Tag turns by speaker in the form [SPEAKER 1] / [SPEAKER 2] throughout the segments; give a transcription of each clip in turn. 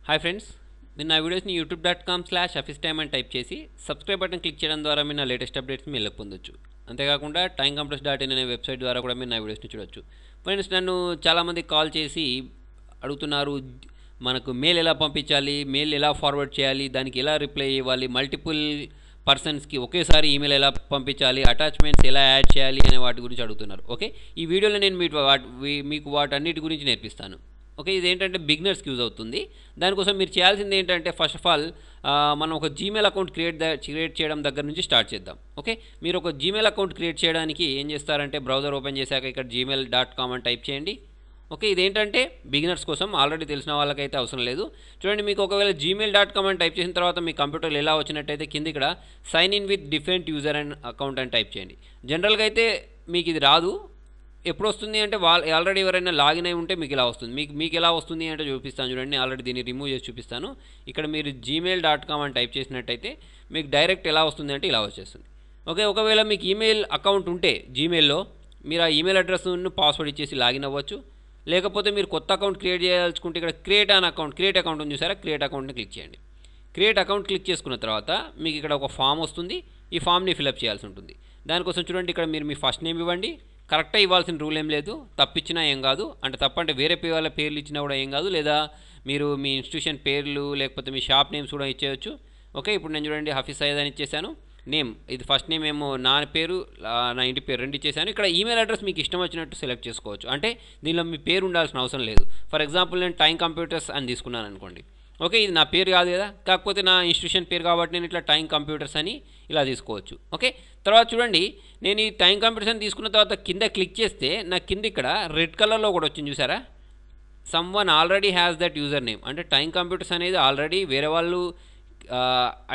[SPEAKER 1] Hi friends, మీరు నా వీడియోస్ని youtube.com/officetime అని టైప్ చేసి సబ్స్క్రైబ్ బటన్ క్లిక్ చేయడం ద్వారా మీరు నా లేటెస్ట్ అప్డేట్స్ మీరు పొందొచ్చు. అంతేకాకుండా timecomputers.in అనే వెబ్సైట్ ద్వారా కూడా మీరు నా వీడియోస్ని చూడొచ్చు. ఫ్రెండ్స్, నన్ను చాలామంది కాల్ చేసి అడుగుతున్నారు, మనకు మెయిల్ ఎలా పంపించాలి, మెయిల్ ఎలా ఫార్వర్డ్ చేయాలి, దానికి ఎలా రిప్లై ఇవ్వాలి, మల్టిపుల్ పర్సన్స్కి ఒకేసారి ఈమెయిల్ ఎలా పంపించాలి, అటాచ్మెంట్స్ ఎలా యాడ్ చేయాలి అనే వాటి గురించి అడుగుతున్నారు. ఓకే, ఈ వీడియోలో నేను మీకు వాటన్నిటి గురించి నేర్పిస్తాను. ఓకే, ఇదేంటంటే బిగినర్స్కి యూజ్ అవుతుంది. దానికోసం మీరు చేయాల్సింది ఏంటంటే ఫస్ట్ ఆఫ్ ఆల్ మనం ఒక జీమెయిల్ అకౌంట్ క్రియేట్ చేయడం దగ్గర నుంచి స్టార్ట్ చేద్దాం. ఓకే, మీరు ఒక జీమెయిల్ అకౌంట్ క్రియేట్ చేయడానికి ఏం చేస్తారంటే బ్రౌజర్ ఓపెన్ చేశాక ఇక్కడ gmail.com అని టైప్ చేయండి. ఓకే, ఇదేంటంటే బిగినర్స్ కోసం, ఆల్రెడీ తెలిసిన వాళ్ళకైతే అవసరం లేదు. చూడండి, మీకు ఒకవేళ gmail.com అని టైప్ చేసిన తర్వాత మీ కంప్యూటర్లో ఎలా వచ్చినట్టయితే కింద ఇక్కడ sign in with different user and account అని టైప్ చేయండి. జనరల్గా అయితే మీకు ఇది రాదు. ఎప్పుడు వస్తుంది అంటే ఆల్రెడీ ఎవరైనా లాగిన్ అయి ఉంటే మీకు ఇలా వస్తుంది. మీకు ఎలా వస్తుంది అంటే చూపిస్తాను చూడండి. ఆల్రెడీ దీన్ని రిమూవ్ చేసి చూపిస్తాను. ఇక్కడ మీరు gmail.com అని టైప్ చేసినట్టయితే మీకు డైరెక్ట్ ఎలా వస్తుంది అంటే ఇలా వచ్చేస్తుంది. ఓకే, ఒకవేళ మీకు ఈమెయిల్ అకౌంట్ ఉంటే జీమెయిల్లో మీరు ఆ ఈమెయిల్ అడ్రస్ను పాస్వర్డ్ ఇచ్చేసి లాగిన్ అవ్వచ్చు. లేకపోతే మీరు కొత్త అకౌంట్ క్రియేట్ చేయాల్సుకుంటే ఇక్కడ క్రియేట్ అకౌంట్ ఉంది చూసారా, క్రియేట్ అకౌంట్ని క్లిక్ చేయండి. క్రియేట్ అకౌంట్ క్లిక్ చేసుకున్న తర్వాత మీకు ఇక్కడ ఒక ఫామ్ వస్తుంది. ఈ ఫామ్ని ఫిలప్ చేయాల్సి ఉంటుంది. దానికోసం చూడండి, ఇక్కడ మీరు మీ ఫస్ట్ నేమ్ ఇవ్వండి. కరెక్ట్గా ఇవ్వాల్సిన రూల్ ఏం లేదు, తప్పిచ్చినా ఏం కాదు. అంటే తప్పంటే వేరే వాళ్ళ పేర్లు ఇచ్చినా కూడా ఏం కాదు, లేదా మీరు మీ ఇన్స్టిట్యూషన్ పేర్లు లేకపోతే మీ షాప్ నేమ్స్ కూడా ఇచ్చేయచ్చు. ఓకే, ఇప్పుడు నేను చూడండి హఫీజ్ సయ్యద్ అని ఇచ్చేసాను. నేమ్ ఇది ఫస్ట్ నేమ్ ఏమో నా పేరు, నా ఇంటి పేరు రెండు ఇచ్చేసాను. ఇక్కడ ఈమెయిల్ అడ్రస్ మీకు ఇష్టం వచ్చినట్టు సెలెక్ట్ చేసుకోవచ్చు. అంటే దీనిలో మీ పేరు ఉండాల్సిన అవసరం లేదు. ఫర్ ఎగ్జాంపుల్ నేను టైమ్ కంప్యూటర్స్ అని తీసుకున్నాను అనుకోండి. ఓకే, ఇది నా పేరు కాదు కదా, కాకపోతే నా ఇన్స్టిట్యూషన్ పేరు కాబట్టి నేను ఇట్లా టైమ్ కంప్యూటర్స్ అని ఇలా తీసుకోవచ్చు. ఓకే, తర్వాత చూడండి, నేను ఈ టైమ్ కంప్యూటర్స్ అని తీసుకున్న తర్వాత కింద క్లిక్ చేస్తే నాకు కింద ఇక్కడ రెడ్ కలర్లో కూడా వచ్చింది చూసారా, someone already has that user name. అంటే టైమ్ కంప్యూటర్స్ అనేది ఆల్రెడీ వేరే వాళ్ళు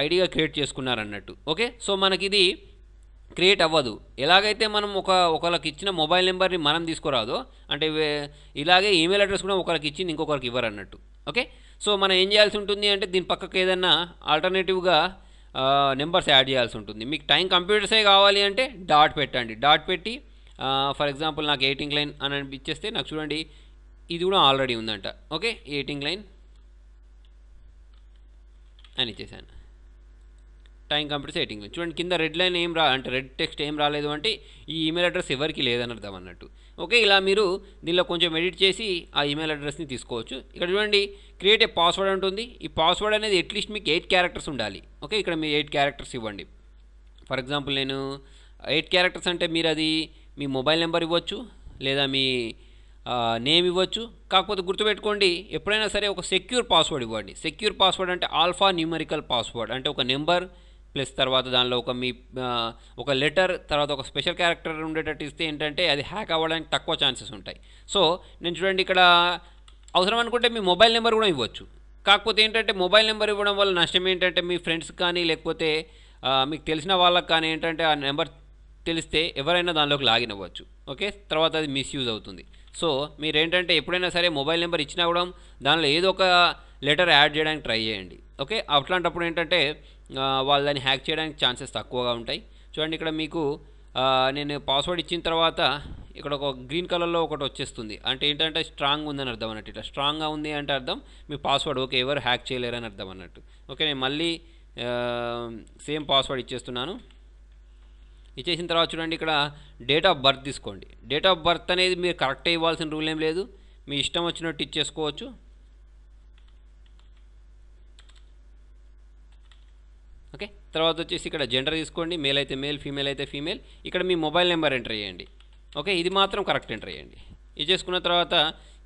[SPEAKER 1] ఐడిగా క్రియేట్ చేసుకున్నారన్నట్టు. ఓకే, సో మనకి ఇది క్రియేట్ అవ్వదు. ఎలాగైతే మనం ఒకరికి ఇచ్చిన మొబైల్ నెంబర్ని మనం తీసుకురాదో, అంటే ఇలాగే ఈమెయిల్ అడ్రస్ కూడా ఒకరికి ఇచ్చింది ఇంకొకరికి ఇవ్వరు అన్నట్టు. ఓకే, సో మనం ఏం చేయాల్సి ఉంటుంది అంటే దీని పక్కకు ఏదైనా ఆల్టర్నేటివ్గా నెంబర్స్ యాడ్ చేయాల్సి ఉంటుంది. మీకు టైం కంప్యూటర్సే కావాలి అంటే డాట్ పెట్టండి. డాట్ పెట్టి ఫర్ ఎగ్జాంపుల్ నాకు 18 లైన్ అని ఇచ్చేస్తే నాకు చూడండి ఇది కూడా ఆల్రెడీ ఉందంట. ఓకే, 18 లైన్ అని ఇచ్చేసాను. Time computers 18 line. చూడండి కింద రెడ్ లైన్ ఏం అంటే రెడ్ టెక్స్ట్ ఏం రాలేదు, అంటే ఈ ఈమెయిల్ అడ్రస్ ఎవరికి లేదని అర్థం అన్నట్టు. ఓకే, ఇలా మీరు దీనిలో కొంచెం ఎడిట్ చేసి ఆ ఈమెయిల్ అడ్రస్ని తీసుకోవచ్చు. ఇక్కడ చూడండి క్రియేట్ ఏ పాస్వర్డ్ ఉంటుంది. ఈ పాస్వర్డ్ అనేది అట్లీస్ట్ మీకు 8 క్యారెక్టర్స్ ఉండాలి. ఓకే, ఇక్కడ మీరు 8 క్యారెక్టర్స్ ఇవ్వండి. ఫర్ ఎగ్జాంపుల్ నేను 8 క్యారెక్టర్స్ అంటే మీరు అది మీ మొబైల్ నెంబర్ ఇవ్వచ్చు, లేదా మీ నేమ్ ఇవ్వచ్చు. కాకపోతే గుర్తుపెట్టుకోండి, ఎప్పుడైనా సరే ఒక సెక్యూర్ పాస్వర్డ్ ఇవ్వండి. సెక్యూర్ పాస్వర్డ్ అంటే ఆల్ఫా న్యూమరికల్ పాస్వర్డ్, అంటే ఒక నెంబర్ ప్లస్ తర్వాత దానిలో ఒక లెటర్ తర్వాత ఒక స్పెషల్ క్యారెక్టర్ ఉండేటట్టు ఇస్తే ఏంటంటే అది హ్యాక్ అవ్వడానికి తక్కువ ఛాన్సెస్ ఉంటాయి. సో నేను చూడండి ఇక్కడ అవసరం అనుకుంటే మీ మొబైల్ నెంబర్ కూడా ఇవ్వచ్చు. కాకపోతే ఏంటంటే మొబైల్ నెంబర్ ఇవ్వడం వల్ల నష్టం ఏంటంటే మీ ఫ్రెండ్స్ కానీ లేకపోతే మీకు తెలిసిన వాళ్ళకి కానీ ఏంటంటే ఆ నెంబర్ తెలిస్తే ఎవరైనా దానిలోకి లాగిన్ అవ్వచ్చు. ఓకే, తర్వాత అది మిస్యూజ్ అవుతుంది. సో మీరేంటంటే ఎప్పుడైనా సరే మొబైల్ నెంబర్ ఇచ్చినా కూడా దానిలో ఏదో ఒక లెటర్ యాడ్ చేయడానికి ట్రై చేయండి. ఓకే, అట్లాంటప్పుడు ఏంటంటే వాళ్ళు దాన్ని హ్యాక్ చేయడానికి ఛాన్సెస్ తక్కువగా ఉంటాయి. చూడండి ఇక్కడ మీకు నేను పాస్వర్డ్ ఇచ్చిన తర్వాత ఇక్కడ ఒక గ్రీన్ కలర్లో ఒకటి వచ్చేస్తుంది. అంటే ఏంటంటే స్ట్రాంగ్ ఉందని అర్థం అన్నట్టు. ఇట్లా స్ట్రాంగ్గా ఉంది అంటే అర్థం మీ పాస్వర్డ్ ఓకే ఎవరు హ్యాక్ చేయలేరని అర్థం అన్నట్టు. ఓకే, నేను మళ్ళీ సేమ్ పాస్వర్డ్ ఇచ్చేస్తున్నాను. ఇచ్చేసిన తర్వాత చూడండి ఇక్కడ డేట్ ఆఫ్ బర్త్ తీసుకోండి. డేట్ ఆఫ్ బర్త్ అనేది మీరు కరెక్టే ఇవ్వాల్సిన రూల్ ఏం లేదు, మీ ఇష్టం వచ్చినట్టు ఇచ్చేసుకోవచ్చు. ఓకే, తర్వాత వచ్చేసి ఇక్కడ జెండర్ తీసుకోండి. మేల్ అయితే మేల్, ఫీమేల్ అయితే ఫీమేల్. ఇక్కడ మీ మొబైల్ నెంబర్ ఎంటర్ చేయండి. ఓకే, ఇది మాత్రం కరెక్ట్ ఎంటర్ చేయండి. ఇది చేసుకున్న తర్వాత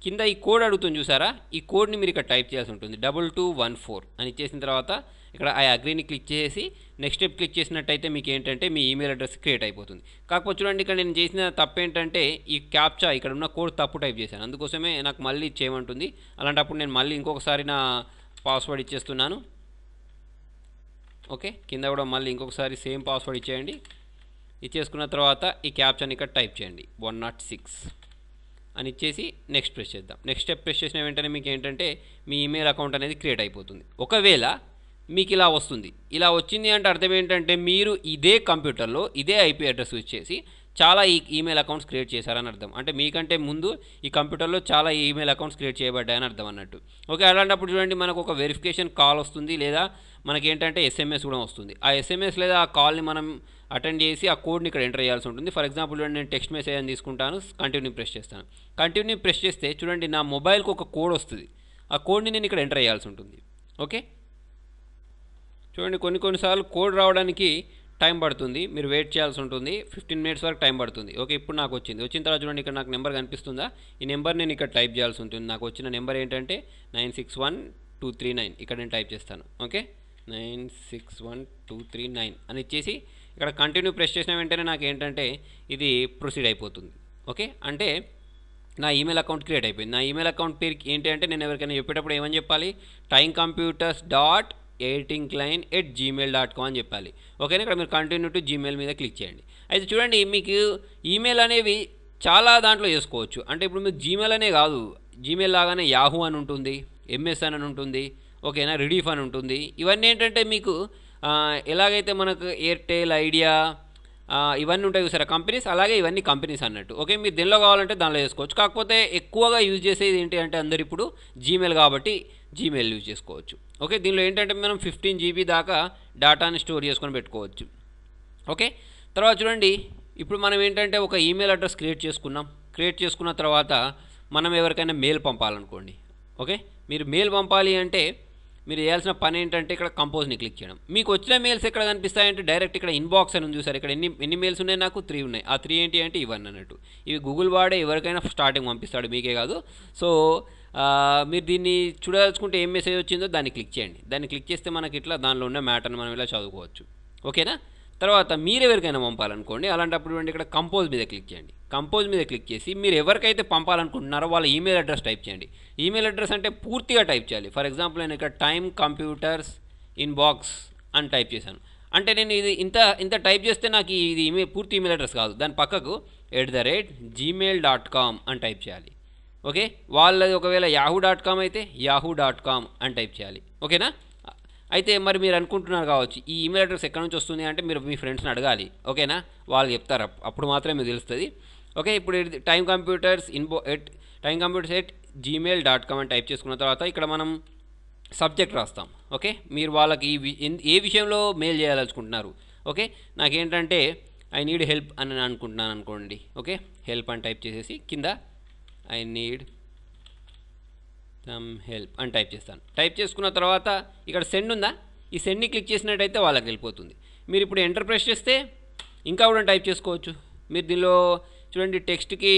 [SPEAKER 1] కింద ఈ కోడ్ అడుగుతుంది చూసారా, ఈ కోడ్ని మీరు ఇక్కడ టైప్ చేయాల్సి ఉంటుంది. 2214 అని ఇచ్చేసిన తర్వాత ఇక్కడ ఐ అగ్రీని క్లిక్ చేసి నెక్స్ట్ స్టెప్ క్లిక్ చేసినట్టయితే మీకు ఏంటంటే మీ ఈమెయిల్ అడ్రస్ క్రియేట్ అయిపోతుంది. కాకపోతే చూడండి ఇక్కడ నేను చేసిన తప్పు ఏంటంటే ఈ క్యాప్చా ఇక్కడ ఉన్న కోడ్ తప్పు టైప్ చేశాను. అందుకోసమే నాకు మళ్ళీ చేయమంటుంది. అలాంటప్పుడు నేను మళ్ళీ ఇంకొకసారి నా పాస్వర్డ్ ఇచ్చేస్తున్నాను. ఓకే, కింద కూడా మళ్ళీ ఇంకొకసారి సేమ్ పాస్వర్డ్ ఇచ్చేయండి. ఇచ్చేసుకున్న తర్వాత ఈ క్యాప్చాని ఇక్కడ టైప్ చేయండి 106 అని ఇచ్చేసి నెక్స్ట్ ప్రెస్ చేద్దాం. నెక్స్ట్ స్టెప్ ప్రెస్ చేసిన వెంటనే మీకు ఏంటంటే మీ ఈమెయిల్ అకౌంట్ అనేది క్రియేట్ అయిపోతుంది. ఒకవేళ మీకు ఇలా వస్తుంది, ఇలా వచ్చింది అంటే అర్థం ఏంటంటే మీరు ఇదే కంప్యూటర్లో ఇదే ఐపీ అడ్రస్ యూజ్ చేసి చాలా ఈమెయిల్ అకౌంట్స్ క్రియేట్ చేశారని అర్థం. అంటే మీకంటే ముందు ఈ కంప్యూటర్లో చాలా ఈమెయిల్ అకౌంట్స్ క్రియేట్ చేయబడ్డాయని అర్థం అన్నట్టు. ఓకే, అలాంటప్పుడు చూడండి మనకు ఒక వెరిఫికేషన్ కాల్ వస్తుంది, లేదా మనకేంటంటే ఎస్ఎంఎస్ కూడా వస్తుంది. ఆ ఎస్ఎంఎస్ లేదా ఆ కాల్ని మనం అటెండ్ చేసి ఆ కోడ్ని ఇక్కడ ఎంటర్ చేయాల్సి ఉంటుంది. ఫర్ ఎగ్జాంపుల్ చూడండి, నేను టెక్స్ట్ మెసేజ్ అని తీసుకుంటాను, కంటిన్యూ ప్రెస్ చేస్తాను. కంటిన్యూ ప్రెస్ చేస్తే చూడండి నా మొబైల్కి ఒక కోడ్ వస్తుంది. ఆ కోడ్ని నేను ఇక్కడ ఎంటర్ చేయాల్సి ఉంటుంది. ఓకే, చూడండి కొన్నిసార్లు కోడ్ రావడానికి టైం పడుతుంది, మీరు వెయిట్ చేయాల్సి ఉంటుంది. 15 మినిట్స్ వరకు టైం పడుతుంది. ఓకే, ఇప్పుడు నాకు వచ్చిన తర్వాత చూడండి ఇక్కడ నాకు నెంబర్ కనిపిస్తుందా? ఈ నెంబర్ నేను ఇక్కడ టైప్ చేయాల్సి ఉంటుంది. నాకు వచ్చిన నెంబర్ ఏంటంటే 961239. ఇక్కడ నేను టైప్ చేస్తాను. ఓకే, 961239 అని ఇచ్చేసి ఇక్కడ కంటిన్యూ ప్రెస్ చేసిన వెంటనే నాకు ఏంటంటే ఇది ప్రొసీడ్ అయిపోతుంది. ఓకే, అంటే నా ఈమెయిల్ అకౌంట్ క్రియేట్ అయిపోయింది. నా ఈమెయిల్ అకౌంట్ పేరు ఏంటి అంటే నేను ఎవరికైనా చెప్పేటప్పుడు ఏమని చెప్పాలి? timecomputers.18cline@gmail.com అని చెప్పాలి. ఓకేనా, ఇక్కడ మీరు కంటిన్యూ టు జీమెయిల్ మీద క్లిక్ చేయండి. అయితే చూడండి మీకు ఈమెయిల్ అనేవి చాలా దాంట్లో చేసుకోవచ్చు. అంటే ఇప్పుడు మీకు జీమెయిల్ అనే కాదు, జీమెయిల్ లాగానే యాహూ అని ఉంటుంది, ఎంఎస్ఎన్ అని ఉంటుంది, ఓకేనా, రిడీఫ్ అని ఉంటుంది. ఇవన్నీ ఏంటంటే మీకు ఎలాగైతే మనకు ఎయిర్టెల్, ఐడియా ఇవన్నీ ఉంటాయి చూసారా కంపెనీస్, అలాగే ఇవన్నీ కంపెనీస్ అన్నట్టు. ఓకే, మీరు దేనిలో కావాలంటే దానిలో చేసుకోవచ్చు. కాకపోతే ఎక్కువగా యూజ్ చేసేది ఏంటి అంటే అందరు ఇప్పుడు జీమెయిల్ కాబట్టి జీమెయిల్ యూజ్ చేసుకోవచ్చు. ఓకే, దీనిలో ఏంటంటే మనం 15 GB దాకా డేటాని స్టోర్ చేసుకొని పెట్టుకోవచ్చు. ఓకే, తర్వాత చూడండి ఇప్పుడు మనం ఏంటంటే ఒక ఈమెయిల్ అడ్రస్ క్రియేట్ చేసుకున్న తర్వాత మనం ఎవరికైనా మెయిల్ పంపాలనుకోండి. ఓకే, మీరు మెయిల్ పంపాలి అంటే మీరు చేయాల్సిన పని ఏంటంటే ఇక్కడ కంపోజ్ని క్లిక్ చేయడం. మీకు వచ్చిన మెయిల్స్ ఎక్కడ కనిపిస్తాయంటే డైరెక్ట్ ఇక్కడ ఇన్బాక్స్ అని ఉంది చూసారు. ఇక్కడ ఎన్ని మెయిల్స్ ఉన్నాయి? నాకు 3 ఉన్నాయి. ఆ 3 ఏంటి అంటే ఇవన్నీ అన్నట్టు. ఇవి గూగుల్ వాడే ఎవరికైనా స్టార్టింగ్ పంపిస్తాడు, మీకే కాదు. సో మీరు దీన్ని చూడదలుచుకుంటే ఏం మెసేజ్ వచ్చిందో దాన్ని క్లిక్ చేయండి. దాన్ని క్లిక్ చేస్తే మనకి ఇట్లా దానిలో ఉన్న మ్యాటర్ని మనం ఇలా చదువుకోవచ్చు. ఓకేనా, తర్వాత మీరు ఎవరికైనా పంపాలనుకోండి, అలాంటప్పుడు ఇక్కడ కంపోజ్ మీద క్లిక్ చేయండి. కంపోజ్ మీద క్లిక్ చేసి మీరు ఎవరికైతే పంపాలనుకుంటున్నారో వాళ్ళ ఈమెయిల్ అడ్రస్ టైప్ చేయండి. ఈమెయిల్ అడ్రస్ అంటే పూర్తిగా టైప్ చేయాలి. ఫర్ ఎగ్జాంపుల్ నేను ఇక్కడ timecomputers inbox అని టైప్ చేశాను. అంటే నేను ఇది ఇంత టైప్ చేస్తే నాకు ఇది పూర్తి ఈమెయిల్ అడ్రస్ కాదు, దాని పక్కకు @gmail.com అని టైప్ చేయాలి. ఓకే, వాళ్ళది ఒకవేళ yahoo.com అయితే yahoo.com అని టైప్ చేయాలి. ఓకేనా, అయితే మరి మీరు అనుకుంటున్నారు కావచ్చు ఈ ఈమెయిల్ అడ్రస్ ఎక్కడి నుంచి వస్తుంది అంటే మీరు మీ ఫ్రెండ్స్ని అడగాలి. ఓకేనా, వాళ్ళు చెప్తారు, అప్పుడు మాత్రమే మీకు తెలుస్తుంది. ఓకే, ఇప్పుడు timecomputers@gmail.com అని టైప్ చేసుకున్న తర్వాత ఇక్కడ మనం సబ్జెక్ట్ రాస్తాం. ఓకే, మీరు వాళ్ళకి ఏ విషయంలో మెయిల్ చేయాలనుకుంటున్నారు. ఓకే, నాకేంటంటే ఐ నీడ్ హెల్ప్ అని అనుకుంటున్నాను అనుకోండి. ఓకే, హెల్ప్ అని టైప్ చేసేసి కింద ఐ నీడ్ సమ్ హెల్ప్ అని టైప్ చేస్తాను. టైప్ చేసుకున్న తర్వాత ఇక్కడ సెండ్ ఉందా, ఈ సెండ్ని క్లిక్ చేసినట్టయితే వాళ్ళకి వెళ్ళిపోతుంది. మీరు ఇప్పుడు ఎంటర్ ప్రెస్ చేస్తే ఇంకా కూడా టైప్ చేసుకోవచ్చు. మీరు దీనిలో చూడండి టెక్స్ట్కి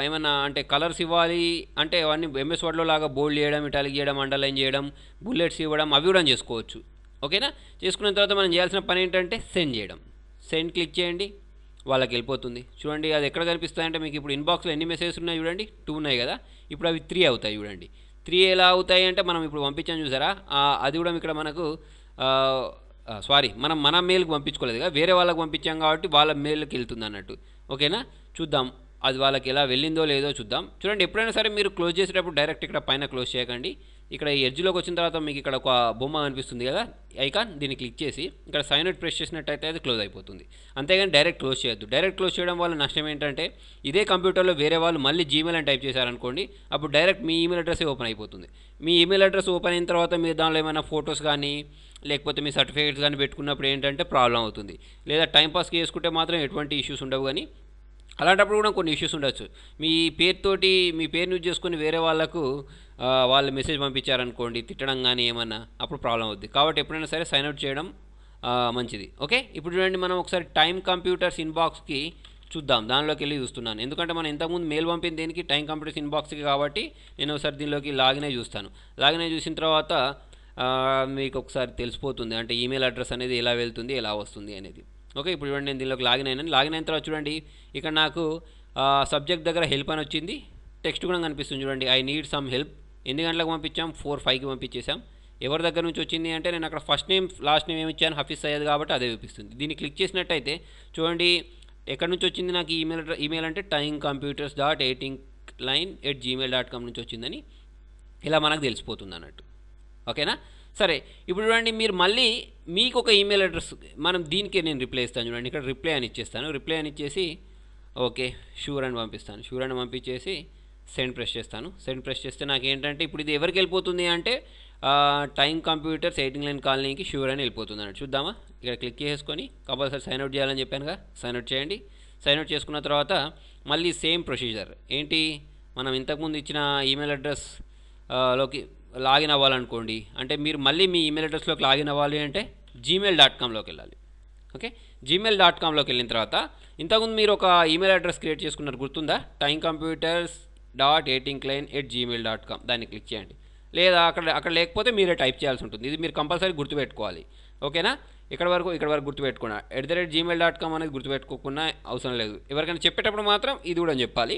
[SPEAKER 1] ఏమన్నా అంటే కలర్స్ ఇవ్వాలి అంటే అవన్నీ ఎంఎస్ వర్డ్లో లాగా బోల్డ్ చేయడం, ఇటాలిక్ చేయడం, అండర్లైన్ చేయడం, బుల్లెట్స్ ఇవ్వడం, అవి కూడా చేసుకోవచ్చు. ఓకేనా, చేసుకున్న తర్వాత మనం చేయాల్సిన పని ఏంటంటే సెండ్ చేయడం. సెండ్ క్లిక్ చేయండి, వాళ్ళకి వెళ్ళిపోతుంది. చూడండి అది ఎక్కడ కనిపిస్తాయంటే మీకు ఇప్పుడు ఇన్బాక్స్లో ఎన్ని మెసేజెస్ ఉన్నాయి చూడండి, 2 ఉన్నాయి కదా, ఇప్పుడు అవి 3 అవుతాయి. చూడండి 3 ఎలా అవుతాయి అంటే మనం ఇప్పుడు పంపించాం చూసారా, అది కూడా ఇక్కడ మనకు మన మెయిల్కి పంపించుకోలేదు కదా, వేరే వాళ్ళకి పంపించాం కాబట్టి వాళ్ళ మెయిల్కి వెళ్తుంది అన్నట్టు. ఓకేనా, చూద్దాం అది వాళ్ళకి ఎలా వెళ్ళిందో లేదో చూద్దాం. చూడండి ఎప్పుడైనా సరే మీరు క్లోజ్ చేసేటప్పుడు డైరెక్ట్ ఇక్కడ పైన క్లోజ్ చేయకండి. ఇక్కడ ఈ ఎడ్జ్లోకి వచ్చిన తర్వాత మీకు ఇక్కడ ఒక బొమ్మ కనిపిస్తుంది కదా ఐకాన్, దీన్ని క్లిక్ చేసి ఇక్కడ సైన్ అవుట్ ప్రెస్ చేసినట్టయితే అది క్లోజ్ అయిపోతుంది. అంతేగాని డైరెక్ట్ క్లోజ్ చేయొద్దు. డైరెక్ట్ క్లోజ్ చేయడం వల్ల నష్టం ఏంటంటే ఇదే కంప్యూటర్లో వేరే వాళ్ళు మళ్ళీ జీమెయిల్ అని టైప్ చేశారనుకోండి, అప్పుడు డైరెక్ట్ మీ ఈమెయిల్ అడ్రస్ ఓపెన్ అయిపోతుంది. మీ ఈమెయిల్ అడ్రస్ ఓపెన్ అయిన తర్వాత మీరు దానిలో ఏమైనా ఫొటోస్ కానీ లేకపోతే మీ సర్టిఫికేట్స్ కానీ పెట్టుకున్నప్పుడు ఏంటంటే ప్రాబ్లం అవుతుంది. లేదా టైంపాస్కి చేసుకుంటే మాత్రం ఎటువంటి ఇష్యూస్ ఉండవు. కానీ అలాంటప్పుడు కూడా కొన్ని ఇష్యూస్ ఉండొచ్చు. మీ పేరుని యూజ్ చేసుకుని వేరే వాళ్ళకు వాళ్ళు మెసేజ్ పంపించారనుకోండి తిట్టడం కానీ ఏమన్నా, అప్పుడు ప్రాబ్లం అవుద్ది. కాబట్టి ఎప్పుడైనా సరే సైన్ అవుట్ చేయడం మంచిది. ఓకే, ఇప్పుడు చూడండి మనం ఒకసారి టైమ్ కంప్యూటర్స్ ఇన్బాక్స్కి చూద్దాం. దానిలోకి వెళ్ళి చూస్తున్నాను, ఎందుకంటే మనం ఇంతకుముందు మెయిల్ పంపింది దేనికి టైమ్ కంప్యూటర్స్ ఇన్బాక్స్కి కాబట్టి నేను ఒకసారి దీనిలోకి లాగిన్ అయి చూస్తాను. లాగిన్ అయి చూసిన తర్వాత మీకు ఒకసారి తెలిసిపోతుంది అంటే ఈమెయిల్ అడ్రస్ అనేది ఎలా వెళ్తుంది ఎలా వస్తుంది అనేది. ఓకే, ఇప్పుడు చూడండి నేను దీనిలోకి లాగిన్ అయిన తర్వాత చూడండి ఇక్కడ నాకు సబ్జెక్ట్ దగ్గర హెల్ప్ అని వచ్చింది, టెక్స్ట్ కూడా కనిపిస్తుంది. చూడండి ఐ నీడ్ సమ్ హెల్ప్. ఎన్ని గంటలకు పంపించాం? 4:05కి పంపించేసాం. ఎవరి దగ్గర నుంచి వచ్చింది అంటే నేను అక్కడ ఫస్ట్ నేమ్ లాస్ట్ నేమ్ ఏమి ఇచ్చాను హఫీజ్ సయ్యద్ కాబట్టి అదే చూపిస్తుంది. దీన్ని క్లిక్ చేసినట్టయితే చూడండి ఎక్కడి నుంచి వచ్చింది నాకు ఈమెయిల్ అంటే timecomputers.18cline@gmail.com నుంచి వచ్చిందని ఇలా మనకు తెలిసిపోతుంది అన్నట్టు. ఓకేనా, సరే ఇప్పుడు చూడండి మీరు మళ్ళీ మీకు ఒక ఈమెయిల్ అడ్రస్ మనం దీనికి నేను రిప్లై ఇస్తాను. చూడండి ఇక్కడ రిప్లై అని ఇచ్చేస్తాను. రిప్లై అని ఇచ్చేసి ఓకే షూర్ అని పంపిస్తాను. షూర్ అని పంపించేసి సెండ్ ప్రెస్ చేస్తాను. సెండ్ ప్రెస్ చేస్తే నాకు ఏంటంటే ఇప్పుడు ఇది ఎవరికి వెళ్ళిపోతుంది అంటే టైమ్ కంప్యూటర్స్ 18 లైన్ కాలనీకి షూర్ అని వెళ్ళిపోతుంది అన్నట్టు. చూద్దామా, ఇక్కడ క్లిక్ చేసుకొని కంపల్సరీ సైన్ అవుట్ చేయాలని చెప్పానుగా, సైన్ అవుట్ చేయండి. సైన్ అవుట్ చేసుకున్న తర్వాత మళ్ళీ సేమ్ ప్రొసీజర్ ఏంటి, మనం ఇంతకుముందు ఇచ్చిన ఈమెయిల్ అడ్రస్ లోకి లాగిన్ అవ్వాలనుకోండి. అంటే మీరు మళ్ళీ మీ ఈమెయిల్ అడ్రస్లోకి లాగిన్ అవ్వాలి అంటే gmail.comలోకి వెళ్ళాలి. ఓకే, gmail.comలోకి వెళ్ళిన తర్వాత ఇంతకుముందు మీరు ఒక ఈమెయిల్ అడ్రస్ క్రియేట్ చేసుకున్నారు గుర్తుందా, timecomputersdateightincline@gmail.com. దాన్ని క్లిక్ చేయండి. లేదా అక్కడ లేకపోతే మీరే టైప్ చేయాల్సి ఉంటుంది. ఇది మీరు కంపల్సరీ గుర్తుపెట్టుకోవాలి. ఓకేనా, ఇక్కడ వరకు గుర్తుపెట్టుకున్నా. @gmail.com అనేది గుర్తుపెట్టుకోకుండా అవసరం లేదు. ఎవరికైనా చెప్పేటప్పుడు మాత్రం ఇది కూడా చెప్పాలి.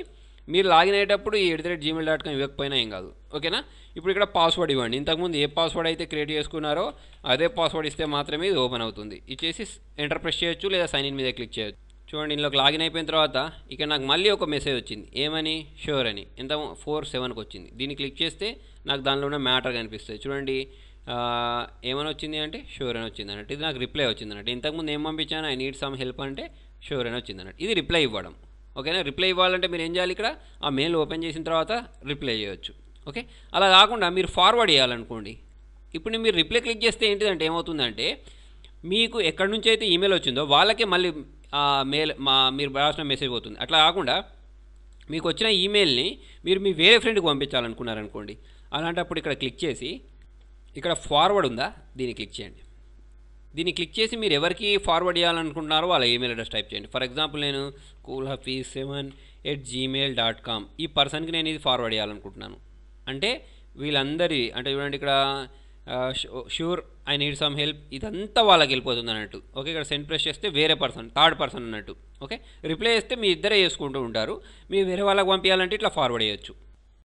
[SPEAKER 1] మీరు లాగిన్ అయ్యేటప్పుడు ఈ @gmail.com ఇవ్వకపోయినా ఏం కాదు. ఓకేనా, ఇప్పుడు ఇక్కడ పాస్వర్డ్ ఇవ్వండి. ఇంతకుముందు ఏ పాస్వర్డ్ అయితే క్రియేట్ చేసుకున్నారో అదే పాస్వర్డ్ ఇస్తే మాత్రమే ఇది ఓపెన్ అవుతుంది. ఇచ్చేసి ఎంటర్ ప్రెస్ చేయొచ్చు లేదా సైన్ ఇన్ మీద క్లిక్ చేయొచ్చు. చూడండి, ఇందులోకి లాగిన్ అయిపోయిన తర్వాత ఇక్కడ నాకు మళ్ళీ ఒక మెసేజ్ వచ్చింది. ఏమని, షూర్ అని. ఎంత 47కి వచ్చింది. దీన్ని క్లిక్ చేస్తే నాకు దానిలో ఉన్న మ్యాటర్ కనిపిస్తుంది. చూడండి, ఏమని వచ్చింది అంటే షూర్ అని వచ్చింది అన్నట్టు. ఇది నాకు రిప్లై వచ్చింది అన్నట్టు. ఇంతకుముందు ఏం పంపించాను, ఐ నీడ్ సమ్ హెల్ప్ అంటే షూర్ అని వచ్చింది అన్నట్టు. ఇది రిప్లై ఇవ్వడం. ఓకేనా, రిప్లై ఇవ్వాలంటే మీరు ఏం చేయాలి, ఇక్కడ ఆ మెయిల్ ఓపెన్ చేసిన తర్వాత రిప్లై చేయొచ్చు. ఓకే, అలా కాకుండా మీరు ఫార్వర్డ్ చేయాలనుకోండి. ఇప్పుడు మీరు రిప్లై క్లిక్ చేస్తే ఏంటిదంటే ఏమవుతుందంటే మీకు ఎక్కడి నుంచి అయితే ఈమెయిల్ వచ్చిందో వాళ్ళకే మళ్ళీ మెయిల్ మీరు రాసిన మెసేజ్ పోతుంది. అట్లా కాకుండా మీకు వచ్చిన ఈమెయిల్ని మీరు మీ వేరే ఫ్రెండ్కి పంపించాలనుకున్నారనుకోండి. అలాంటప్పుడు ఇక్కడ క్లిక్ చేసి ఇక్కడ ఫార్వర్డ్ ఉందా, దీన్ని క్లిక్ చేయండి. దీన్ని క్లిక్ చేసి మీరు ఎవరికి ఫార్వర్డ్ చేయాలనుకుంటున్నారో వాళ్ళ ఈమెయిల్ అడ్రస్ టైప్ చేయండి. ఫర్ ఎగ్జాంపుల్ నేను coolhafiz7@gmail.com ఈ పర్సన్కి నేను ఇది ఫార్వర్డ్ చేయాలనుకుంటున్నాను. అంటే వీళ్ళందరి అంటే చూడండి ఇక్కడ sure I need some help ఇదంతా వాళ్ళకి వెళ్ళిపోతుంది అన్నట్టు. ఓకే, ఇక్కడ సెండ్ ప్రెస్ చేస్తే వేరే పర్సన్, థర్డ్ పర్సన్ అన్నట్టు. ఓకే, రిప్లై చేస్తే మీ ఇద్దరే చేసుకుంటూ ఉంటారు. మీరు వేరే వాళ్ళకి పంపించాలంటే ఇట్లా ఫార్వర్డ్ చేయొచ్చు.